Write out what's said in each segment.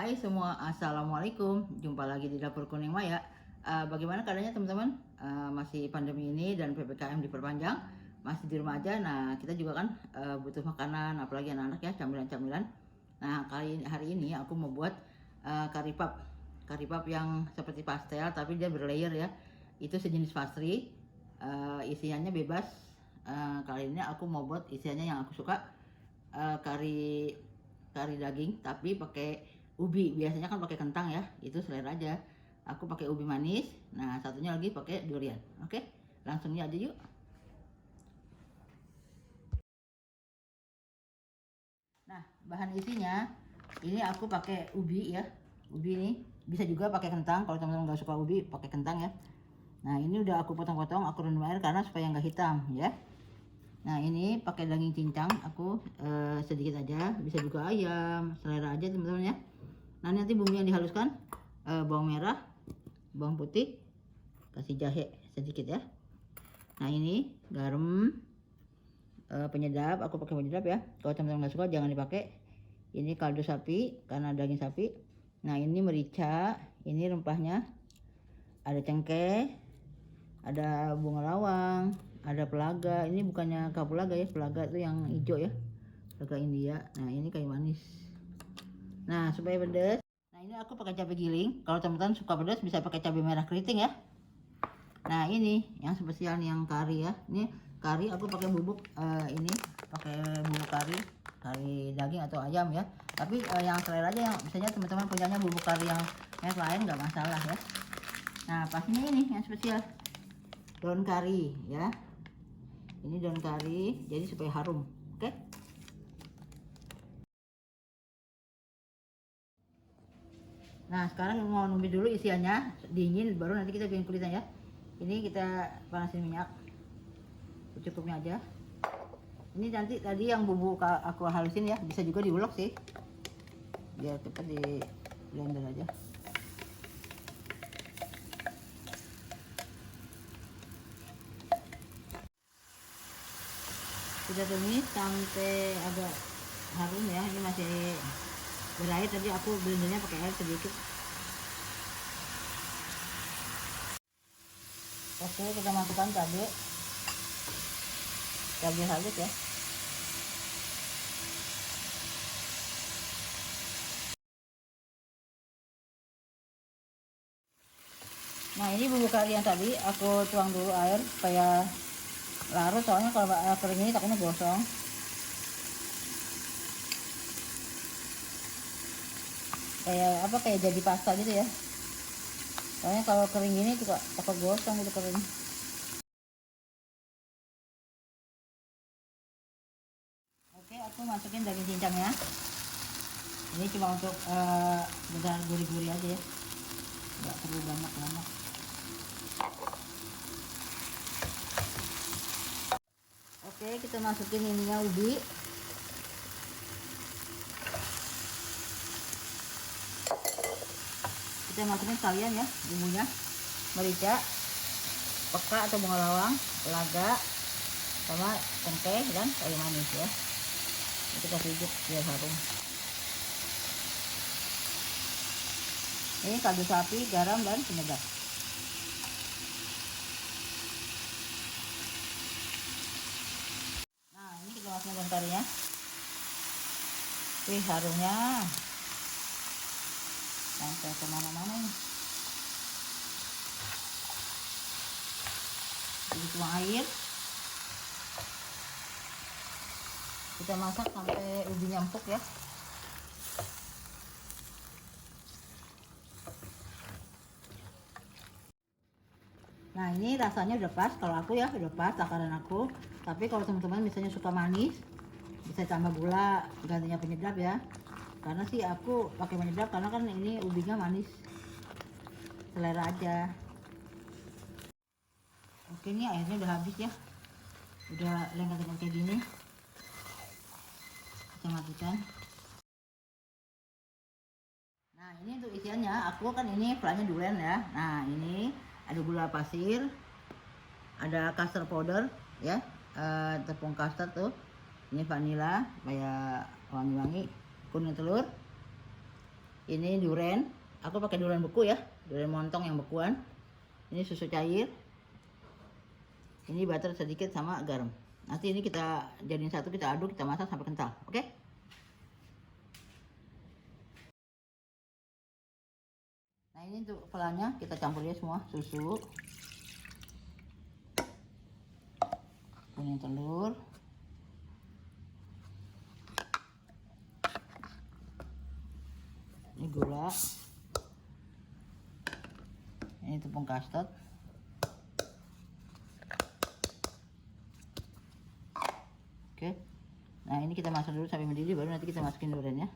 Hai semua, Assalamualaikum. Jumpa lagi di Dapur Kuning Maya. Bagaimana keadaannya teman-teman? Masih pandemi ini dan PPKM diperpanjang, masih di rumah aja. Nah, kita juga kan butuh makanan, apalagi anak-anak ya, camilan-camilan. Nah, hari ini aku mau buat kari pap. Kari pap yang seperti pastel, tapi dia berlayer ya. Itu sejenis pastry. Isiannya bebas. Kali ini aku mau buat isiannya yang aku suka, kari kari daging tapi pakai ubi. Biasanya kan pakai kentang ya, itu selera aja. Aku pakai ubi manis. Nah, satunya lagi pakai durian. Oke, langsungnya aja yuk. Nah, bahan isinya ini aku pakai ubi ya. Ubi ini bisa juga pakai kentang. Kalau teman-teman nggak suka ubi, pakai kentang ya. Nah, ini udah aku potong-potong, aku rendam air karena supaya nggak hitam ya. Nah, ini pakai daging cincang, aku sedikit aja, bisa juga ayam, selera aja teman-teman ya. Nah, nanti bumbu yang dihaluskan, bawang merah, bawang putih, kasih jahe sedikit ya. Nah, ini garam, penyedap, aku pakai penyedap ya. Kalau teman-teman nggak suka jangan dipakai. Ini kaldu sapi karena daging sapi. Nah, ini merica, ini rempahnya, ada cengkeh, ada bunga lawang, ada pelaga. Ini bukannya kapulaga ya, pelaga itu yang hijau ya, pelaga India. Nah, ini kayu manis. Nah, supaya pedas, nah ini aku pakai cabai giling. Kalau teman-teman suka pedas bisa pakai cabai merah keriting ya. Nah, ini yang spesial nih, yang kari ya. Ini kari aku pakai bubuk, ini pakai bubuk kari daging atau ayam ya. Tapi yang selera aja, yang misalnya teman-teman punyanya bubuk kari yang lain nggak masalah ya. Nah, pastinya ini yang spesial, daun kari ya. Ini daun kari jadi supaya harum. Oke. Nah, sekarang mau numis dulu isiannya dingin, baru nanti kita bikin kulitnya ya. Ini kita panasin minyak secukupnya aja. Ini nanti tadi yang bumbu aku halusin ya, bisa juga diulek sih biar cepat di blender aja. Sudah tumis sampai agak harum ya. Ini masih berair, tadi aku blendernya pakai air sedikit. Oke, kita masukkan cabai halus ya. Nah, ini bumbu kari yang tadi aku tuang dulu air supaya larut, soalnya kalau kering ini takutnya gosong. Kayak jadi pasta gitu ya. Soalnya kalau kering ini juga takut gosong gitu kering. Oke, aku masukin daging cincangnya. Ini cuma untuk bentar gurih-gurih aja ya, nggak perlu banyak. Oke, kita masukin ininya ubi. Kita masukin sekalian ya bumbunya, merica, peka atau bunga lawang, lada, sama cengkeh dan kayu manis ya. Kita sedikit biar harum. Ini kaldu sapi, garam dan penyedap. Nah, ini kita masukkan daun karinya. Wih, harumnya sampai kemana-mana ini. Jadi tuang air. Kita masak sampai ubinya empuk ya. Nah, ini rasanya udah pas, kalau aku ya udah pas takaran aku. Tapi kalau teman-teman misalnya suka manis, bisa tambah gula, gantinya penyedap ya. Karena sih aku pakai penyedap karena kan ini ubinya manis, selera aja. Oke, ini airnya udah habis ya, udah lengket-lengket kayak gini. Kita matikan. Nah, ini untuk isiannya, aku kan ini flanya durian ya. Nah, ini ada gula pasir, ada custard powder ya, tepung custard tuh. Ini vanila supaya wangi-wangi, kuning telur, Ini duren, aku pakai duren beku ya, duren montong yang bekuan. Ini susu cair, ini butter sedikit sama garam. Nanti ini kita jadiin satu, kita aduk, kita masak sampai kental, oke? Nah ini untuk pelannya kita campur ya semua, susu, kuning telur, ini gula, ini tepung custard, oke. Nah ini kita masak dulu sampai mendidih, baru nanti kita masukin durennya.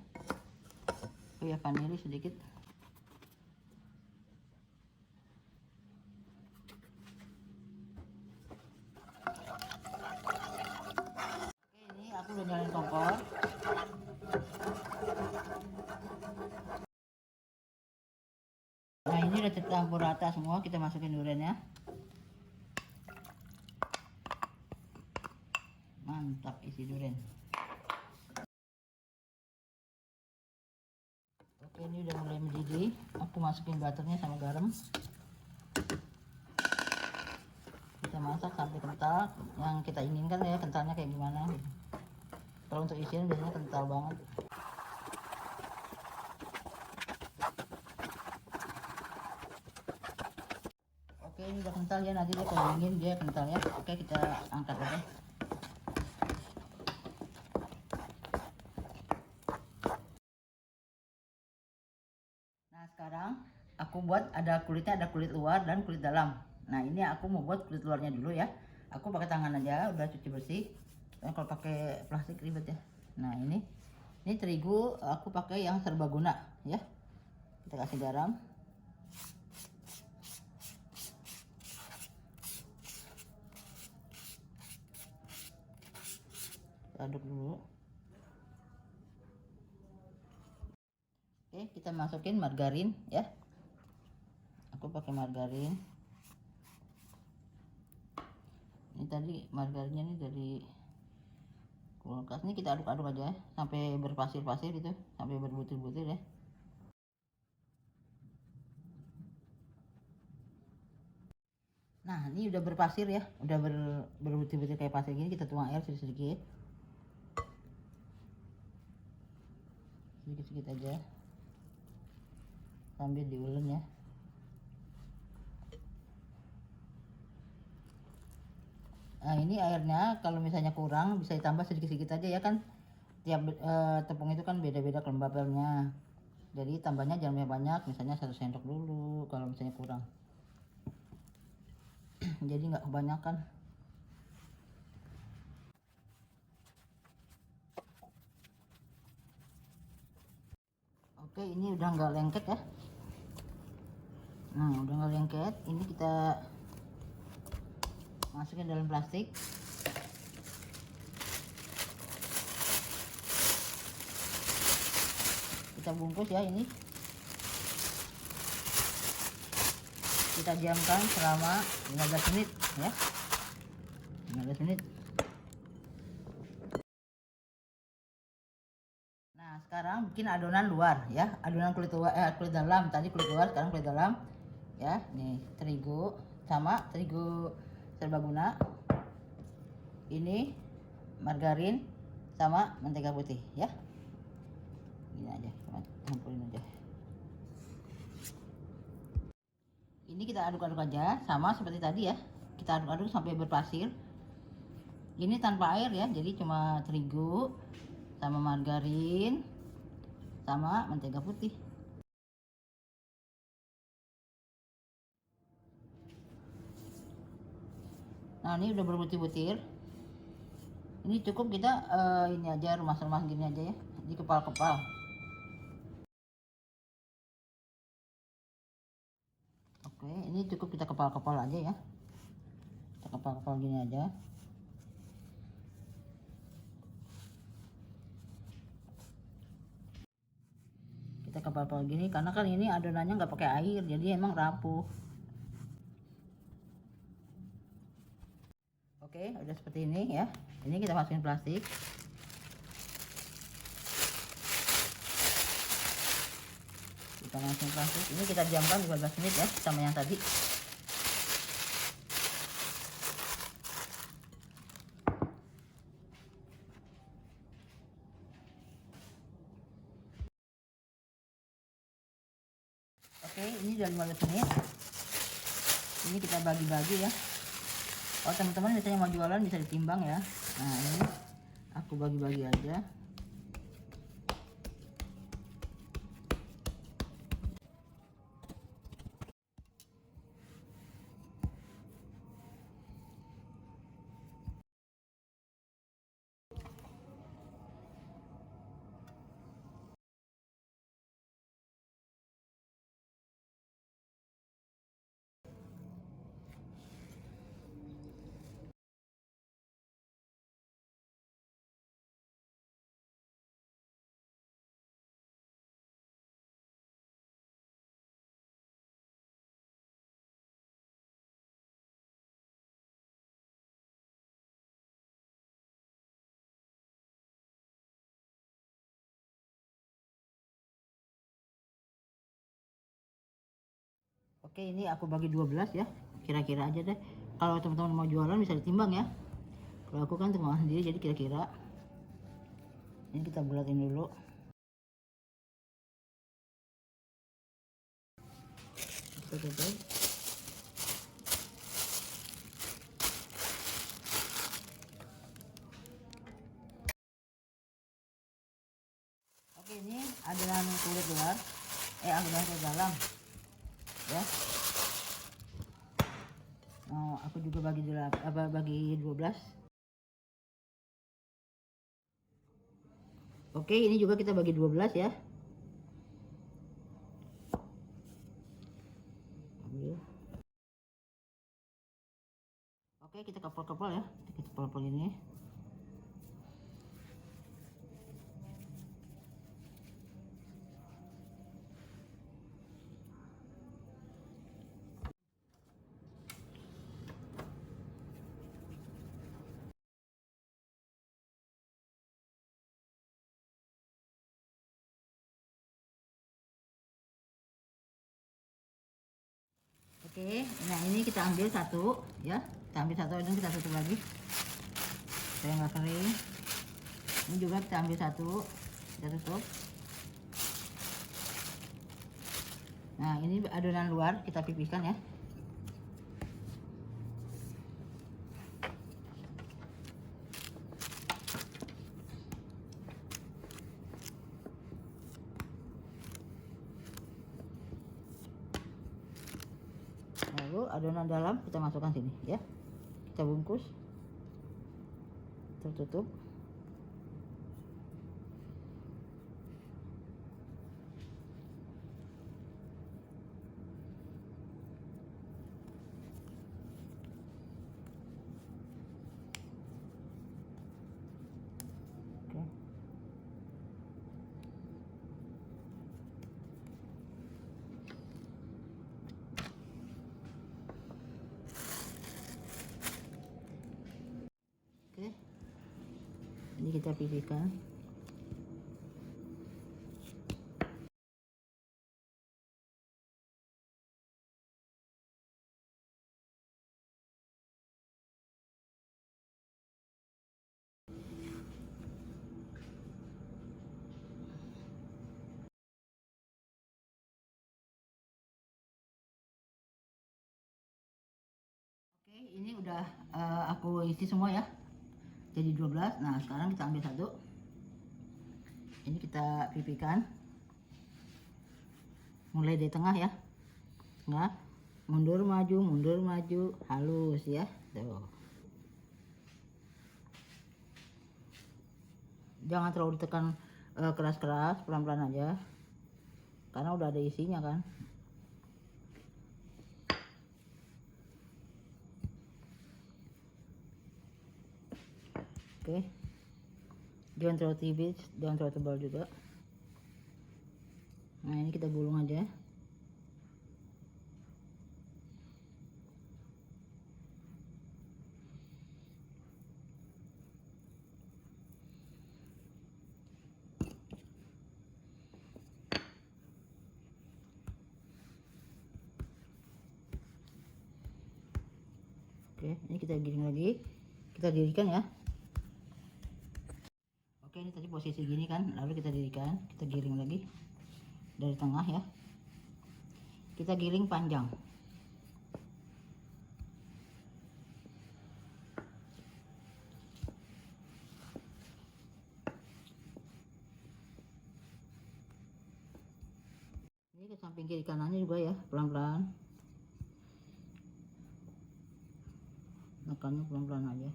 Oh ya, vanili sedikit. Oke, ini aku udah nyalain kompor. Nah ini udah tercampur rata semua, kita masukin durennya. Mantap isi duren. Oke, ini udah mulai mendidih, aku masukin butternya sama garam. Kita masak sampai kental, yang kita inginkan ya, kentalnya kayak gimana gitu. Kalau untuk isian biasanya kental banget. Oke, ini udah kental ya, nanti dia kalau dingin dia kental ya. Oke, kita angkat aja. Nah sekarang aku buat, ada kulitnya, ada kulit luar dan kulit dalam. Nah ini aku mau buat kulit luarnya dulu ya. Aku pakai tangan aja, udah cuci bersih. Kalau pakai plastik ribet ya. Nah ini terigu aku pakai yang serbaguna ya. Kita kasih garam. Aduk dulu. Oke, kita masukin margarin ya. Aku pakai margarin. Ini tadi margarinnya nih dari kulkas. Ini kita aduk-aduk aja ya, sampai berpasir-pasir gitu, sampai berbutir-butir ya. Nah ini udah berpasir ya, udah berbutir-butir kayak pasir gini. Kita tuang air sedikit-sedikit, sedikit-sedikit aja sambil diulek ya. Nah ini airnya kalau misalnya kurang bisa ditambah sedikit-sedikit aja ya kan, tiap tepung itu kan beda-beda kelembabannya, jadi tambahnya jangan banyak, misalnya 1 sendok dulu kalau misalnya kurang. Jadi nggak kebanyakan. Oke, ini udah nggak lengket ya. Nah udah nggak lengket, ini kita masukin dalam plastik. Kita bungkus ya, ini kita diamkan selama 15 menit ya, 15 menit. Nah sekarang bikin adonan luar ya, adonan kulit luar, kulit dalam. Tadi kulit luar, sekarang kulit dalam ya. Nih terigu sama terigu serbaguna, ini margarin sama mentega putih ya. Gini aja, campurin aja. Ini kita aduk-aduk aja sama seperti tadi ya, kita aduk-aduk sampai berpasir. Ini tanpa air ya, jadi cuma terigu sama margarin sama mentega putih. Nah ini udah berbutir-butir. Ini cukup kita ini aja, remas-remas gini aja ya, di kepal-kepal. Oke, ini cukup kita kepal-kepal aja ya, kita kepal-kepal gini aja. Kita kepal-kepal gini karena kan ini adonannya nggak pakai air, jadi emang rapuh. Oke, udah seperti ini ya. Ini kita masukin plastik. panasin pelan. Ini kita diamkan 15 menit ya, sama yang tadi. Oke, ini udah 15 menit. Ini kita bagi-bagi ya. Kalau teman-teman misalnya mau jualan bisa ditimbang ya. Nah, ini aku bagi-bagi aja. Oke, ini aku bagi 12 ya. Kira-kira aja deh. Kalau teman-teman mau jualan bisa ditimbang ya. Kalau aku kan cuma sendiri jadi kira-kira. Ini kita bulatin dulu. Oke. Oke, ini adonan kulit luar. Adonan kulit dalam. Ya. Oh, aku juga bagi 12. Oke, ini juga kita bagi 12 ya. Oke, kita kepal-kepal ya. Kita kepal-kepal ini. Oke, nah ini kita ambil satu ya. Kita ambil satu dan kita tutup lagi supaya nggak kering. Ini juga kita ambil satu, kita tutup. Nah, ini adonan luar kita pipiskan ya. Lalu adonan dalam kita masukkan sini ya. Kita bungkus, tertutup. Oke. Oke. Ini kita pipihkan. Oke, ini udah aku isi semua ya. Jadi 12. Nah, sekarang kita ambil satu. Ini kita pipihkan. Mulai dari tengah ya. Tengah. Mundur maju, halus ya. Tuh. Jangan terlalu ditekan keras-keras, pelan-pelan aja. Karena udah ada isinya kan. Oke. Jangan terlalu tipis, jangan terlalu tebal juga. Nah, ini kita gulung aja. Oke, ini kita giling lagi, kita dirikan ya. Oke, ini tadi posisi gini kan, lalu kita dirikan, kita giling lagi dari tengah ya, kita giling panjang. Ini ke samping kiri kanannya juga ya, pelan-pelan, nekannya pelan-pelan aja.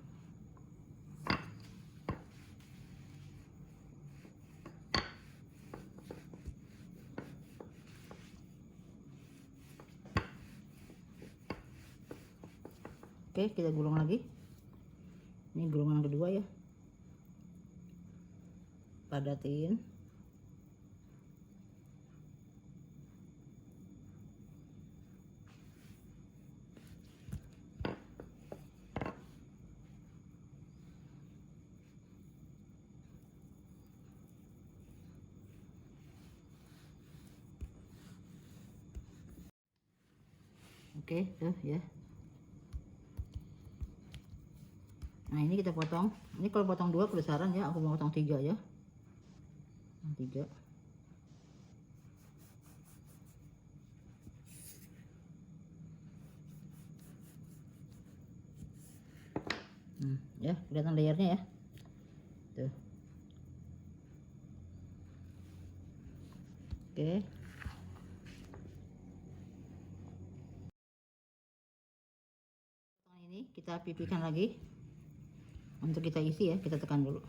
Oke, kita gulung lagi. Ini gulungan kedua ya, padatin. Oke, tuh ya. Nah, ini kita potong. Ini kalau potong 2 kebesaran ya, aku mau potong 3 ya. 3. Ya, kelihatan layarnya ya. Tuh. Oke. Ini kita pipihkan lagi. Untuk kita isi ya, kita tekan dulu.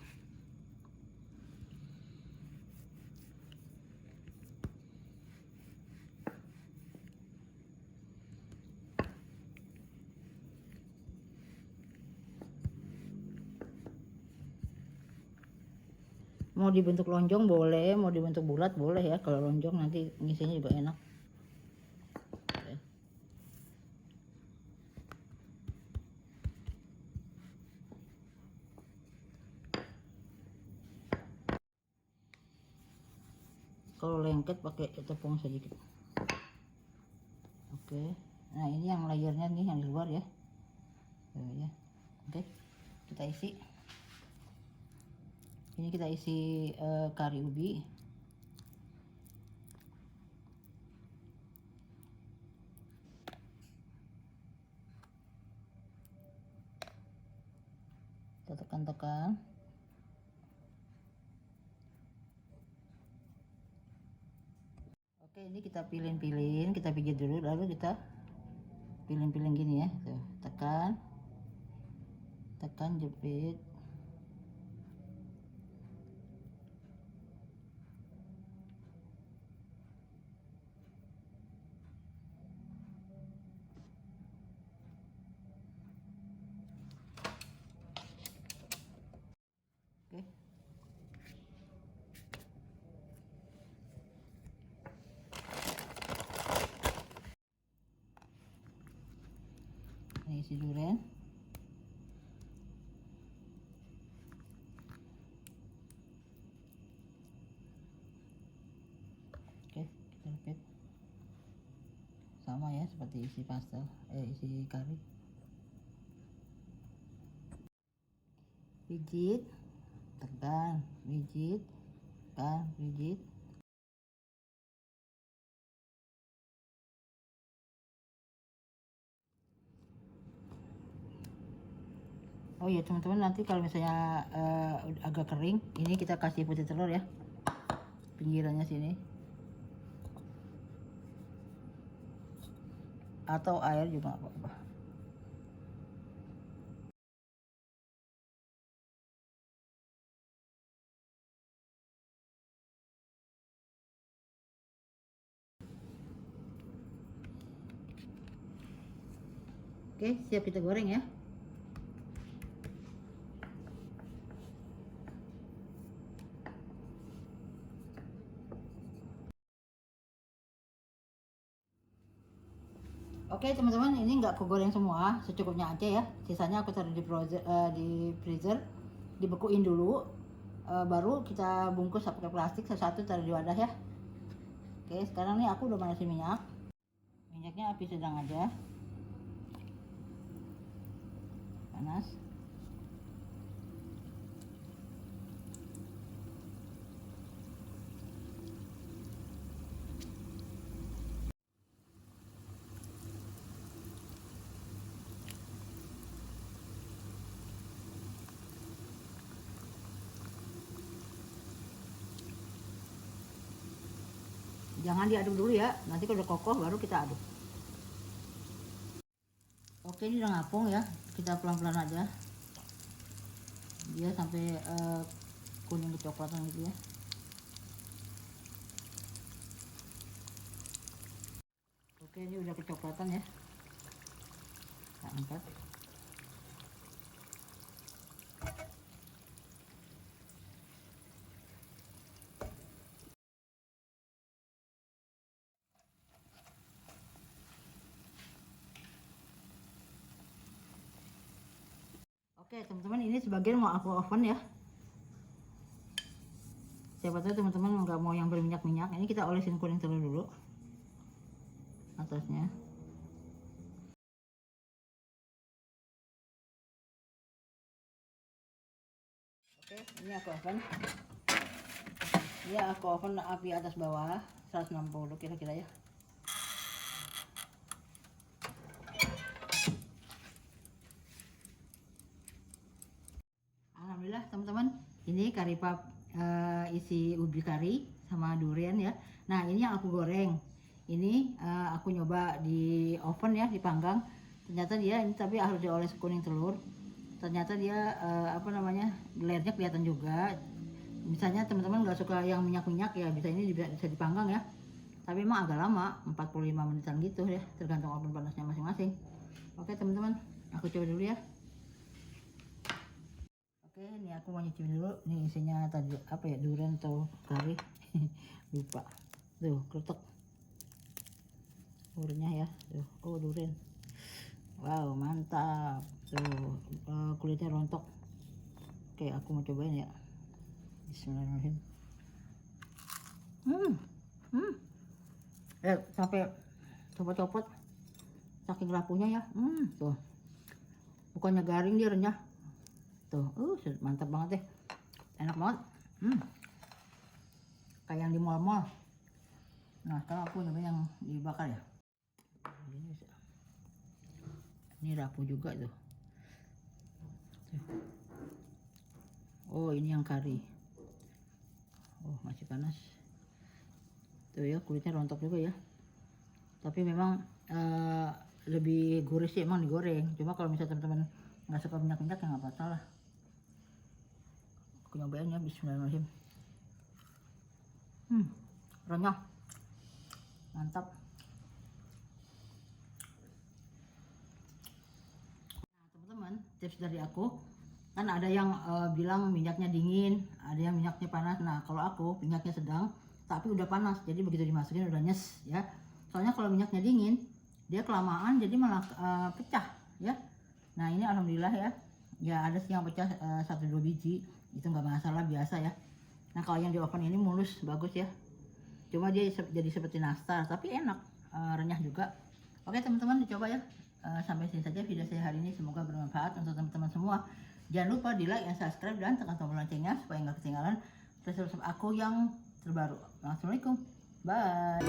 Mau dibentuk lonjong boleh, mau dibentuk bulat boleh ya. Kalau lonjong nanti ngisinya juga enak. Oke. Kalau lengket pakai tepung sedikit. Oke. Nah, ini yang layernya nih yang di luar ya. Ya. Oke. Kita isi. Ini kita isi kari ubi. Kita tekan-tekan. Oke, ini kita pilin-pilin, kita pijit dulu, lalu kita pilin-pilin gini ya. Tuh, tekan, tekan, jepit. Oke. Ini isi durian. Oke, kita jepit. Sama ya seperti isi pastel, isi kari. Pijit, tekan, pijit, tekan, pijit. Oh iya teman-teman, nanti kalau misalnya agak kering, ini kita kasih putih telur ya, pinggirannya sini, atau air juga nggak apa-apa. Oke, siap kita goreng ya. Oke teman-teman, ini nggak aku goreng semua, secukupnya aja ya. Sisanya aku taruh di freezer, dibekuin dulu, baru kita bungkus pakai plastik satu-satu, taruh di wadah ya. Oke, sekarang nih aku udah manasin minyak. Minyaknya api sedang aja. panas. Jangan diaduk dulu ya, nanti kalau udah kokoh baru kita aduk. Oke, ini udah ngapung ya, kita pelan-pelan aja dia sampai kuning kecoklatan gitu ya. Oke, ini udah kecoklatan ya, kita angkat. Oke teman-teman, ini sebagian mau aku oven ya. Siapa tahu teman-teman nggak mau yang berminyak-minyak, ini kita olesin kuning telur dulu atasnya. Oke, ini aku oven. Ya, aku oven api atas bawah 160 kira-kira ya. Alhamdulillah teman-teman, ini kari pap isi ubi kari sama durian ya. Nah ini yang aku goreng. Ini aku nyoba di oven ya, dipanggang. Ternyata dia ini tapi harus dioles kuning telur. Ternyata dia apa namanya, layernya kelihatan juga. Misalnya teman-teman nggak suka yang minyak-minyak ya, bisa ini bisa dipanggang ya. Tapi emang agak lama, 45 menitan gitu ya, tergantung oven panasnya masing-masing. Oke teman-teman, aku coba dulu ya. Oke, ini aku mau nyicipin dulu. Nih isinya tadi apa ya, durian atau kari lupa. Tuh kerutak duriannya ya. Tuh, oh durian. Wow mantap. Tuh kulitnya rontok. Oke, aku mau cobain ya. Bismillahirrahmanirrahim. Sampai copot-copot saking rapuhnya ya. Tuh bukannya garing, dia renyah. Tuh, mantap banget deh, enak banget. Kayak yang di mall-mall. Nah, sekarang aku nyobain yang dibakar ya. Ini rapuh juga tuh. Oh, ini yang kari. Oh, masih panas. Tuh ya, kulitnya rontok juga ya. Tapi memang lebih gurih sih emang digoreng. Cuma kalau misalnya teman-teman nggak suka minyak-minyak ya nggak apa-apa. Aku nyobain ya, bismillahirrahmanirrahim. Renyah, mantap. Nah teman-teman, tips dari aku, kan ada yang bilang minyaknya dingin, ada yang minyaknya panas. Nah kalau aku minyaknya sedang tapi udah panas, jadi begitu dimasukin udah nyes ya. Soalnya kalau minyaknya dingin dia kelamaan jadi malah pecah ya. Nah ini alhamdulillah ya, ada sih yang pecah 1-2 biji, itu nggak masalah, biasa ya. Nah kalau yang di oven ini mulus, bagus ya. Cuma dia jadi seperti nastar tapi enak, renyah juga. Oke teman-teman, dicoba ya. Sampai sini saja video saya hari ini, semoga bermanfaat untuk teman-teman semua. Jangan lupa di like dan subscribe dan tekan tombol loncengnya supaya nggak ketinggalan resep aku yang terbaru. Assalamualaikum, bye.